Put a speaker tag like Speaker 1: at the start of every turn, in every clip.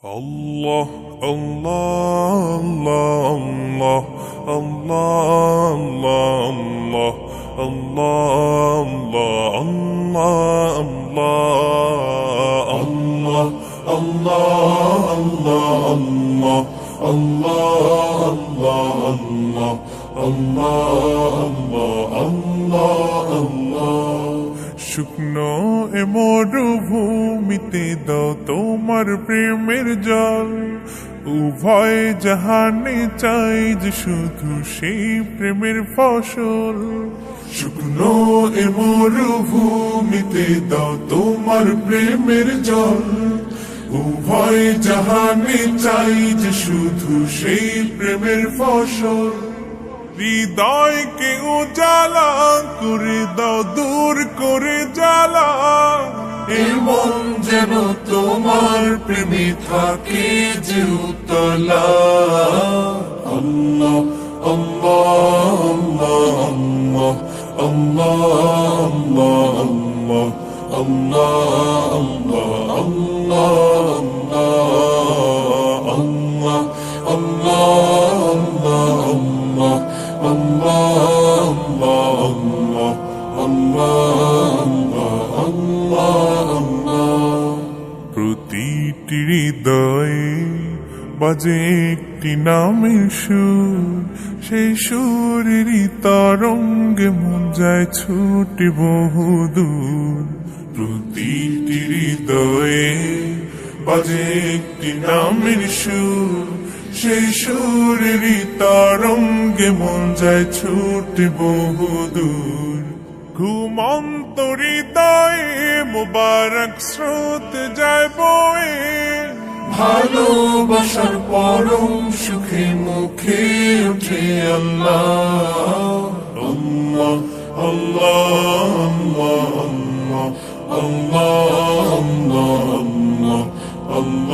Speaker 1: Allah, Allah, Allah, Allah, Allah, Allah, Allah, Allah, Allah, Allah, Allah. শুকনো এ মরুভূমিতে দাও তোমার প্রেমের জল, উভয় জাহানে চাই যে শুধু সেই প্রেমের ফসল। শুকনো এ মরুভূমিতে দাও তোমার প্রেমের জল, উভয় জাহানে চাই যে শুধু সেই প্রেমের ফসল। হৃদয়কে উজালা করে দাও, দূর করে জ্বালা, এমন যেন তোমার প্রেমে থাকে যে উতলা। আল্লাহ আল্লাহ আল্লাহ আল্লাহ আল্লাহ আল্লাহ আল্লাহ আল্লাহ আল্লাহ আল্লাহ প্রতিটি হৃদয়ে বাজে একটি নামের সুর, সেই সুরেরই তরঙ্গে মন যায় ছুটে বহুদূর। প্রতিটি হৃদয়ে বাজে একটি নামের সুর, সেই সুরেরই তরঙ্গে মন যায় ছুটে বহুদূর। ঘুমন্ত হৃদয়ে মুবারক স্রোত যায় বয়ে, ভালোবাসার পরম সুখে মুখে উঠে আল্লাহ আল্লাহ আল্লাহ আল্লাহ আল্লাহ আল্লাহ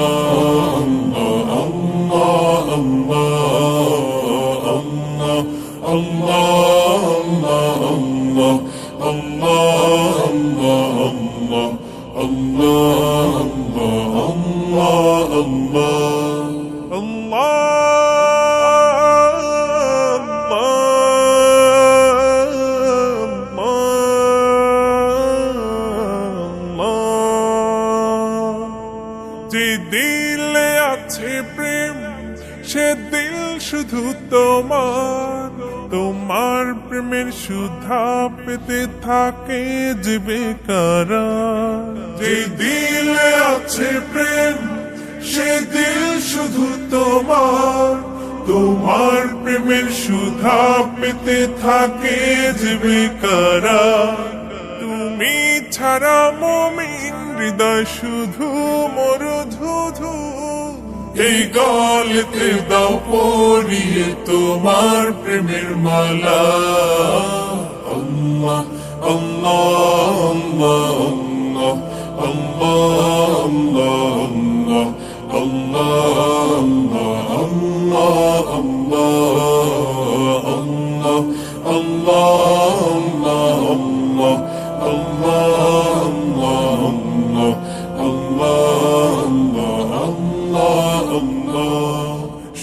Speaker 1: যে দিলে আছে প্রেম, সে দিল শুধু তোমার, তোমার প্রেমের সুধা পেতে থাকে যে বেকারার। যে দিলে আছে প্রেম, সে দিল শুধু তোমার, তোমার প্রেমের সুধা পেতে থাকে যে বেকারার। তুমি ছাড়া মুমিন হৃদয় শুধু মরুধুধু, এই গলেতে দাও পরিয়ে তোমার প্রেমের মালা। আল্লাহ আল্লাহ আল্লাহ আল্লাহ আল্লাহ আল্লাহ আল্লাহ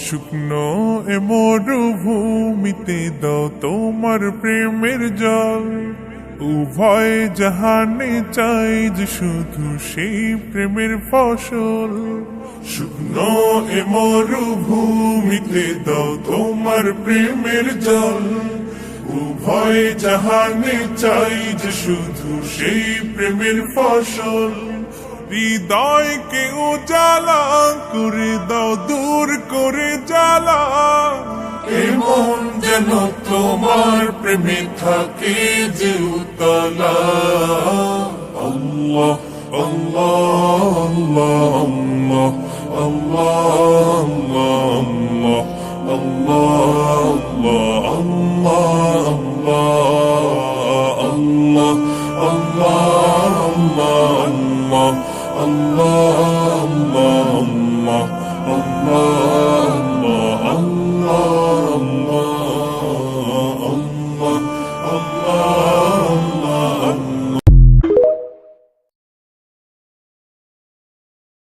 Speaker 1: শুকনো এ মরুভূমিতে দাও তোমার প্রেমের জল, উভয় জাহানে চাই যে শুধু সেই প্রেমের ফসল। শুকনো এ মরুভূমিতে দাও তোমার প্রেমের জল, উভয় জাহানে চাই যে শুধু সেই প্রেমের ফসল। হৃদয়কে উজালা করে দাও, দূর করে জ্বালা, এমন যেন তোমার প্রেমে থাকে যে উতলা। আল্লাহ আল্লাহ আল্লাহ আল্লাহ আল্লাহ আল্লাহ আল্লাহ আল্লাহ আল্লাহ আল্লাহ